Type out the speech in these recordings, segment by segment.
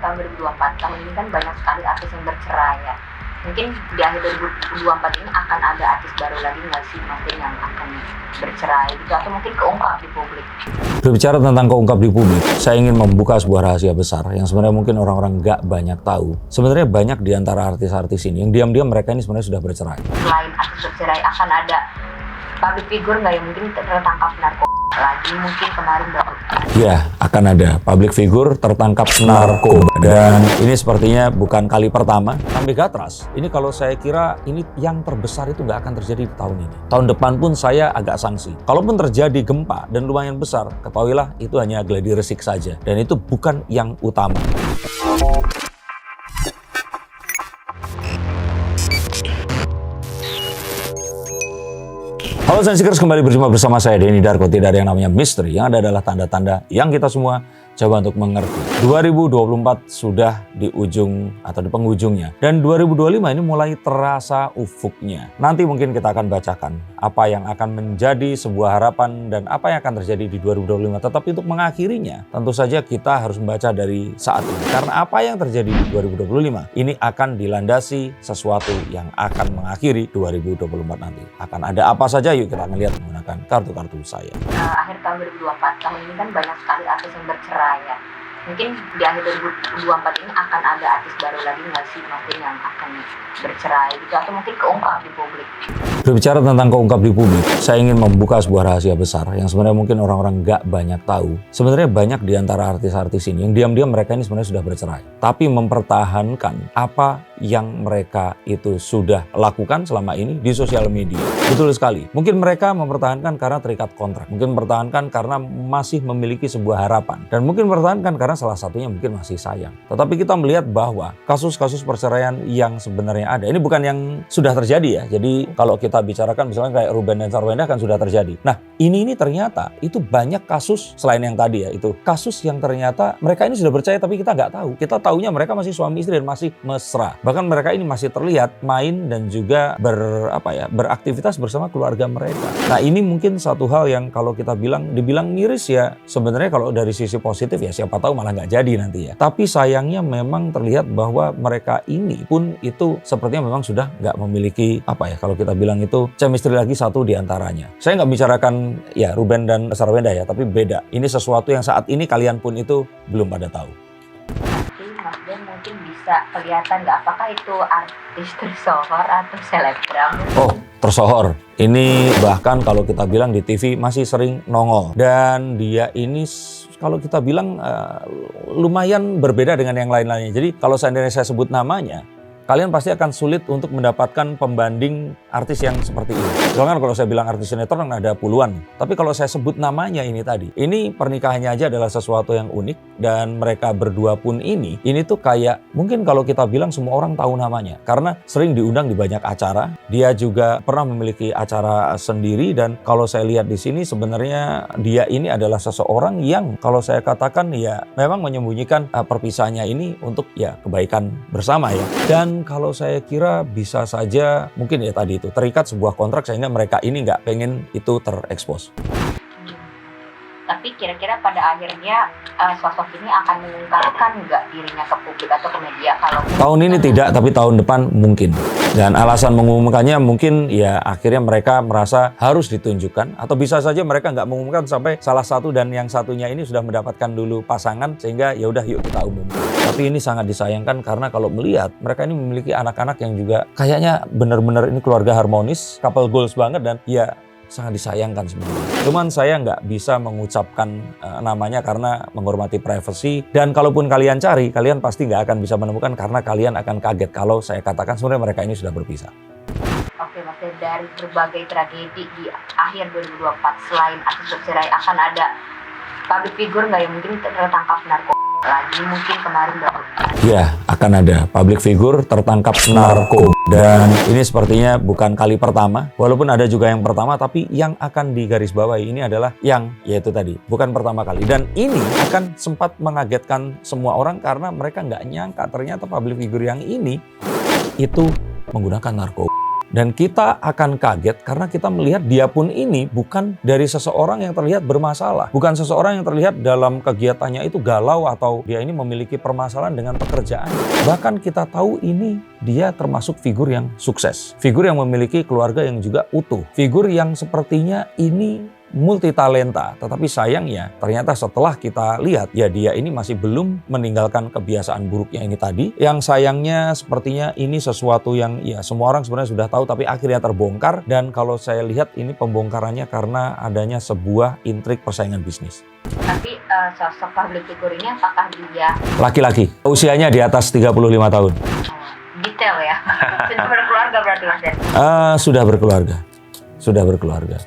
tahun 2024, tahun ini kan banyak sekali artis yang bercerai ya. Mungkin di akhir 2024 ini akan ada artis baru lagi nggak sih mungkin yang akan bercerai gitu, atau mungkin keungkap di publik? Berbicara tentang keungkap di publik, saya ingin membuka sebuah rahasia besar yang sebenarnya mungkin orang-orang nggak banyak tahu. Sebenarnya banyak di antara artis-artis ini yang diam-diam mereka ini sebenarnya sudah bercerai. Selain artis bercerai, akan ada public figure nggak yang mungkin tertangkap narkoba lagi, mungkin kemarin baru. Ya, akan ada public figure tertangkap narkoba. Dan ini sepertinya bukan kali pertama. Sampai Gatras, ini kalau saya kira ini yang terbesar itu nggak akan terjadi di tahun ini. Tahun depan pun saya agak sangsi. Kalaupun terjadi gempa dan lumayan besar, ketahuilah itu hanya gladi resik saja. Dan itu bukan yang utama. Halo Sensikers, kembali berjumpa bersama saya Denny Darko. Tidak ada yang namanya misteri, yang ada adalah tanda-tanda yang kita semua coba untuk mengerti. 2024 sudah di ujung atau di penghujungnya. Dan 2025 ini mulai terasa ufuknya. Nanti mungkin kita akan bacakan apa yang akan menjadi sebuah harapan dan apa yang akan terjadi di 2025. Tetapi untuk mengakhirinya, tentu saja kita harus membaca dari saat ini. Karena apa yang terjadi di 2025 ini akan dilandasi sesuatu yang akan mengakhiri 2024 nanti. Akan ada apa saja? Yuk kita akan lihat menggunakan kartu-kartu saya. Akhir tahun 2024, tahun ini kan banyak sekali artis yang bercerai ya. Mungkin di akhir 2024 ini akan ada artis baru lagi nggak sih mungkin yang akan bercerai gitu, atau mungkin keungkap di publik? Berbicara tentang keungkap di publik, saya ingin membuka sebuah rahasia besar yang sebenarnya mungkin orang-orang nggak banyak tahu. Sebenarnya banyak di antara artis-artis ini yang diam-diam mereka ini sebenarnya sudah bercerai. Tapi mempertahankan apa yang mereka itu sudah lakukan selama ini di sosial media. Betul sekali. Mungkin mereka mempertahankan karena terikat kontrak. Mungkin mempertahankan karena masih memiliki sebuah harapan. Dan mungkin mempertahankan karena salah satunya mungkin masih sayang. Tetapi kita melihat bahwa kasus-kasus perceraian yang sebenarnya ada. Ini bukan yang sudah terjadi ya. Jadi kalau kita bicarakan misalnya kayak Ruben dan Sarwenda kan sudah terjadi. Nah ini ternyata itu banyak kasus selain yang tadi ya. Itu kasus yang ternyata mereka ini sudah percaya tapi kita nggak tahu. Kita taunya mereka masih suami istri dan masih mesra. Bahkan mereka ini masih terlihat main dan juga beraktivitas bersama keluarga mereka. Nah ini mungkin satu hal yang kalau kita dibilang miris ya, sebenarnya kalau dari sisi positif ya siapa tahu malah nggak jadi nanti ya. Tapi sayangnya memang terlihat bahwa mereka ini pun itu sepertinya memang sudah nggak memiliki kalau kita bilang itu chemistry lagi satu di antaranya. Saya nggak bicarakan ya Ruben dan Sarwenda ya, tapi beda. Ini sesuatu yang saat ini kalian pun itu belum pada tahu. Mas Ben mungkin bisa kelihatan nggak apakah itu artis tersohor atau selebgram? Oh, tersohor. Ini bahkan kalau kita bilang di TV masih sering nongol. Dan dia ini kalau kita bilang lumayan berbeda dengan yang lain-lainnya. Jadi kalau seandainya saya sebut namanya, kalian pasti akan sulit untuk mendapatkan pembanding artis yang seperti ini. Soalnya kalau saya bilang artis sinetron ada puluhan. Tapi kalau saya sebut namanya ini tadi, ini pernikahannya aja adalah sesuatu yang unik. Dan mereka berdua pun ini tuh kayak mungkin kalau kita bilang semua orang tahu namanya. Karena sering diundang di banyak acara. Dia juga pernah memiliki acara sendiri. Dan kalau saya lihat di sini sebenarnya dia ini adalah seseorang yang kalau saya katakan ya memang menyembunyikan perpisahannya ini untuk ya kebaikan bersama ya. Dan kalau saya kira bisa saja mungkin ya tadi itu terikat sebuah kontrak sehingga mereka ini nggak pengen itu terekspos. Tapi kira-kira pada akhirnya sosok ini akan mengungkapkan nggak dirinya ke publik atau ke media? Kalau tahun ini tidak, tapi tahun depan mungkin. Dan alasan mengumumkannya mungkin ya akhirnya mereka merasa harus ditunjukkan, atau bisa saja mereka nggak mengumumkan sampai salah satu dan yang satunya ini sudah mendapatkan dulu pasangan sehingga ya udah yuk kita umumkan. Tapi ini sangat disayangkan karena kalau melihat mereka ini memiliki anak-anak yang juga kayaknya benar-benar ini keluarga harmonis, couple goals banget dan ya sangat disayangkan sebenarnya. Cuman saya nggak bisa mengucapkan namanya karena menghormati privasi. Dan kalaupun kalian cari, kalian pasti nggak akan bisa menemukan karena kalian akan kaget kalau saya katakan sebenarnya mereka ini sudah berpisah. Oke, maksudnya dari berbagai tragedi di akhir 2024 selain artis bercerai akan ada public figure nggak yang mungkin tertangkap narkoba lagi, mungkin kemarin baru. Ya, akan ada public figure tertangkap narkoba. Dan ini sepertinya bukan kali pertama. Walaupun ada juga yang pertama, tapi yang akan digarisbawahi ini adalah yang yaitu tadi, bukan pertama kali. Dan ini akan sempat mengagetkan semua orang karena mereka nggak nyangka ternyata public figure yang ini itu menggunakan narkoba. Dan kita akan kaget karena kita melihat dia pun ini bukan dari seseorang yang terlihat bermasalah. Bukan seseorang yang terlihat dalam kegiatannya itu galau atau dia ini memiliki permasalahan dengan pekerjaan. Bahkan kita tahu ini dia termasuk figur yang sukses. Figur yang memiliki keluarga yang juga utuh. Figur yang sepertinya ini multi talenta, tetapi sayangnya ternyata setelah kita lihat ya dia ini masih belum meninggalkan kebiasaan buruknya ini tadi. Yang sayangnya sepertinya ini sesuatu yang ya semua orang sebenarnya sudah tahu tapi akhirnya terbongkar, dan kalau saya lihat ini pembongkarannya karena adanya sebuah intrik persaingan bisnis. Tapi sosok public figure ini apakah dia Laki-laki, usianya di atas 35 tahun. detail ya? Sudah berkeluarga berarti Mas Den? Sudah berkeluarga.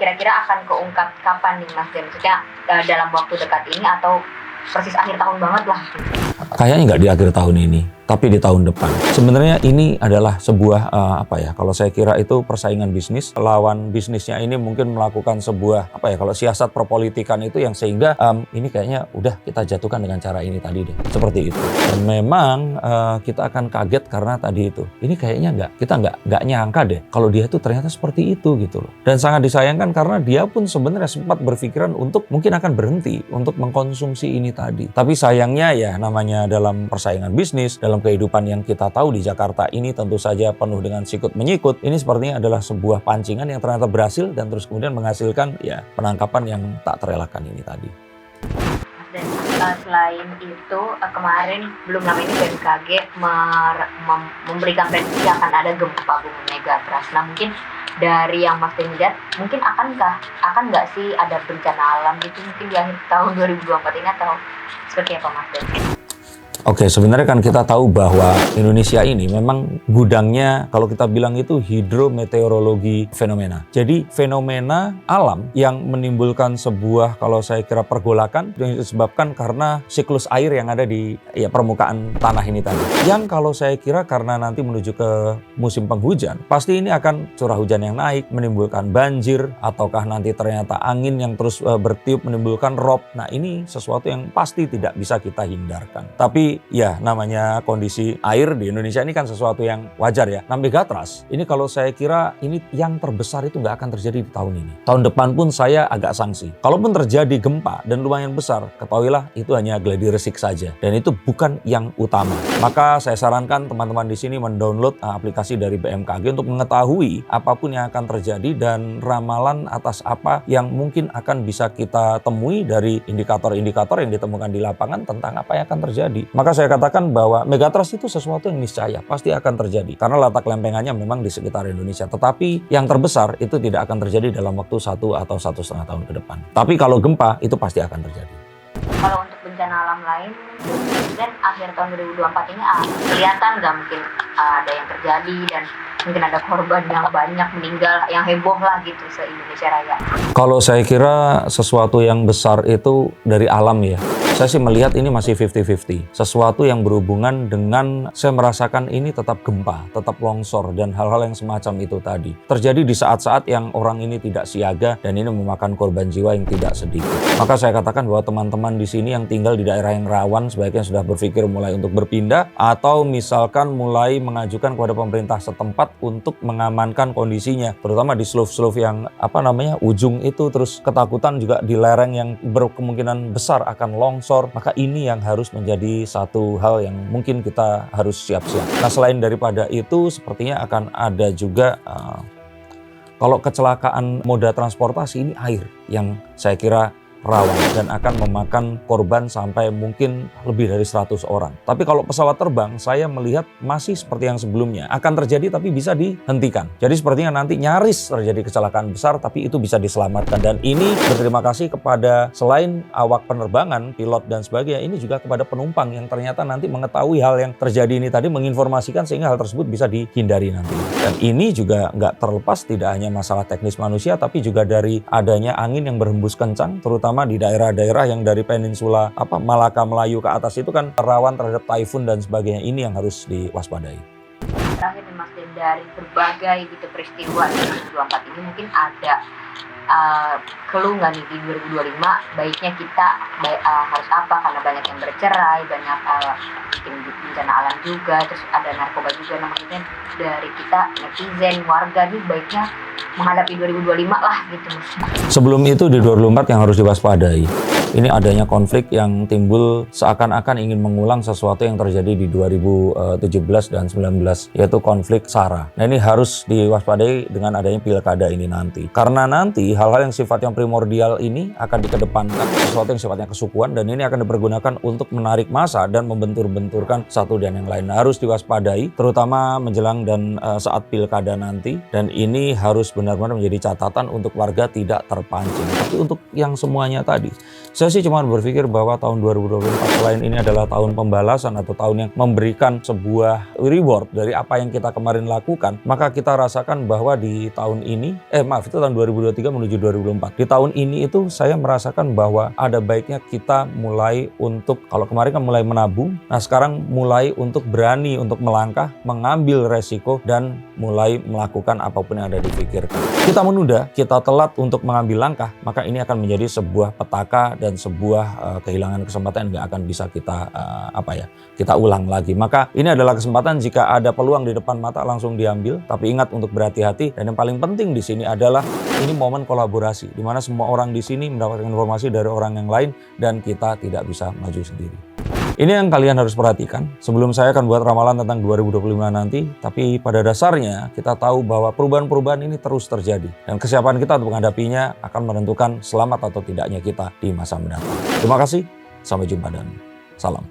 Kira-kira akan keungkap kapan nih Mas Den? Maksudnya dalam waktu dekat ini atau persis akhir tahun banget lah? Kayaknya nggak di akhir tahun ini, tapi di tahun depan. Sebenarnya ini adalah sebuah kalau saya kira itu persaingan bisnis. Lawan bisnisnya ini mungkin melakukan sebuah kalau siasat perpolitikan itu yang sehingga ini kayaknya udah kita jatuhkan dengan cara ini tadi deh. Seperti itu. Dan memang kita akan kaget karena tadi itu. Ini kayaknya kita nggak nyangka deh kalau dia itu ternyata seperti itu gitu loh. Dan sangat disayangkan karena dia pun sebenarnya sempat berpikiran untuk mungkin akan berhenti untuk mengkonsumsi ini tadi. Tapi sayangnya ya namanya dalam persaingan bisnis, dalam kehidupan yang kita tahu di Jakarta ini tentu saja penuh dengan sikut menyikut. Ini sepertinya adalah sebuah pancingan yang ternyata berhasil dan terus kemudian menghasilkan ya penangkapan yang tak terelakkan ini tadi. Dan selain itu kemarin belum lama ini BMKG memberikan prediksi akan ada gempa bumi megatrust. Nah mungkin dari yang Mas Den lihat, mungkin akan nggak sih ada bencana alam gitu mungkin di akhir tahun 2024 ini atau seperti apa Mas Den? Oke, sebenarnya kan kita tahu bahwa Indonesia ini memang gudangnya kalau kita bilang itu hidrometeorologi fenomena. Jadi fenomena alam yang menimbulkan sebuah kalau saya kira pergolakan yang disebabkan karena siklus air yang ada di permukaan tanah ini tadi. Yang kalau saya kira karena nanti menuju ke musim penghujan, pasti ini akan curah hujan yang naik, menimbulkan banjir, ataukah nanti ternyata angin yang terus bertiup menimbulkan rob. Nah ini sesuatu yang pasti tidak bisa kita hindarkan. Tapi ya namanya kondisi air di Indonesia ini kan sesuatu yang wajar ya. Nah megatrust ini kalau saya kira ini yang terbesar itu nggak akan terjadi di tahun ini. Tahun depan pun saya agak sangsi. Kalaupun terjadi gempa dan lumayan besar, ketahuilah itu hanya gladi resik saja. Dan itu bukan yang utama. Maka saya sarankan teman-teman di sini mendownload aplikasi dari BMKG untuk mengetahui apapun yang akan terjadi dan ramalan atas apa yang mungkin akan bisa kita temui dari indikator-indikator yang ditemukan di lapangan tentang apa yang akan terjadi. Maka saya katakan bahwa megatrust itu sesuatu yang niscaya pasti akan terjadi karena letak lempengannya memang di sekitar Indonesia. Tetapi yang terbesar itu tidak akan terjadi dalam waktu 1 atau 1,5 tahun ke depan. Tapi kalau gempa itu pasti akan terjadi. Kalau untuk bencana alam lain, dan akhir tahun 2024 ini kelihatan nggak mungkin ada yang terjadi dan mungkin ada korban yang banyak meninggal, yang heboh lah gitu se-Indonesia Raya. Kalau saya kira sesuatu yang besar itu dari alam ya. Saya sih melihat ini masih 50-50. Sesuatu yang berhubungan dengan saya merasakan ini tetap gempa, tetap longsor dan hal-hal yang semacam itu tadi. Terjadi di saat-saat yang orang ini tidak siaga dan ini memakan korban jiwa yang tidak sedikit. Maka saya katakan bahwa teman-teman di sini yang tinggal di daerah yang rawan sebaiknya sudah berpikir mulai untuk berpindah atau misalkan mulai mengajukan kepada pemerintah setempat untuk mengamankan kondisinya, terutama di slope-slope yang ujung itu, terus ketakutan juga di lereng yang berkemungkinan besar akan longsor. Maka ini yang harus menjadi satu hal yang mungkin kita harus siap-siap. Nah selain daripada itu sepertinya akan ada juga kalau kecelakaan moda transportasi ini air yang saya kira rawan dan akan memakan korban sampai mungkin lebih dari 100 orang. Tapi kalau pesawat terbang, saya melihat masih seperti yang sebelumnya. Akan terjadi tapi bisa dihentikan. Jadi sepertinya nanti nyaris terjadi kecelakaan besar tapi itu bisa diselamatkan. Dan ini berterima kasih kepada selain awak penerbangan, pilot dan sebagainya, ini juga kepada penumpang yang ternyata nanti mengetahui hal yang terjadi ini tadi, menginformasikan sehingga hal tersebut bisa dihindari nanti. Dan ini juga nggak terlepas tidak hanya masalah teknis manusia tapi juga dari adanya angin yang berhembus kencang, terutama di daerah-daerah yang dari peninsula Malaka Melayu ke atas itu kan rawan terhadap taifun dan sebagainya. Ini yang harus diwaspadai. Terakhir Mas Den, dari berbagai gitu peristiwa di 2024 ini mungkin ada keluh nggak nih di 2025 baiknya kita harus apa, karena banyak yang bercerai, banyak mungkin bencana alam juga, terus ada narkoba juga. Nah maksudnya dari kita netizen, warga nih baiknya menghadapi 2025 lah gitu. Sebelum itu di 2024 yang harus diwaspadai, ini adanya konflik yang timbul seakan-akan ingin mengulang sesuatu yang terjadi di 2017 dan 19, yaitu konflik SARA. Nah ini harus diwaspadai dengan adanya pilkada ini nanti. Karena nanti hal-hal yang sifatnya primordial ini akan dikedepankan, sesuatu yang sifatnya kesukuan, dan ini akan dipergunakan untuk menarik massa dan membentur-benturkan satu dan yang lain. Nah, harus diwaspadai, terutama menjelang dan saat pilkada nanti, dan ini harus benar-benar menjadi catatan untuk warga tidak terpancing. Tapi untuk yang semuanya tadi, saya sih cuma berpikir bahwa tahun 2024 selain ini adalah tahun pembalasan atau tahun yang memberikan sebuah reward dari apa yang kita kemarin lakukan, maka kita rasakan bahwa di tahun ini, itu tahun 2023 menuju 2024. Di tahun ini itu saya merasakan bahwa ada baiknya kita mulai untuk, kalau kemarin kan mulai menabung, nah sekarang mulai untuk berani untuk melangkah, mengambil resiko, dan mulai melakukan apapun yang ada dipikirkan. Kita menunda, kita telat untuk mengambil langkah, maka ini akan menjadi sebuah petaka dan sebuah kehilangan kesempatan yang nggak akan bisa kita ulang lagi. Maka ini adalah kesempatan, jika ada peluang di depan mata langsung diambil, tapi ingat untuk berhati-hati. Dan yang paling penting di sini adalah ini momen kolaborasi, di mana semua orang di sini mendapatkan informasi dari orang yang lain dan kita tidak bisa maju sendiri. Ini yang kalian harus perhatikan. Sebelum saya akan buat ramalan tentang 2025 nanti, tapi pada dasarnya kita tahu bahwa perubahan-perubahan ini terus terjadi. Dan kesiapan kita untuk menghadapinya akan menentukan selamat atau tidaknya kita di masa mendatang. Terima kasih, sampai jumpa dan salam.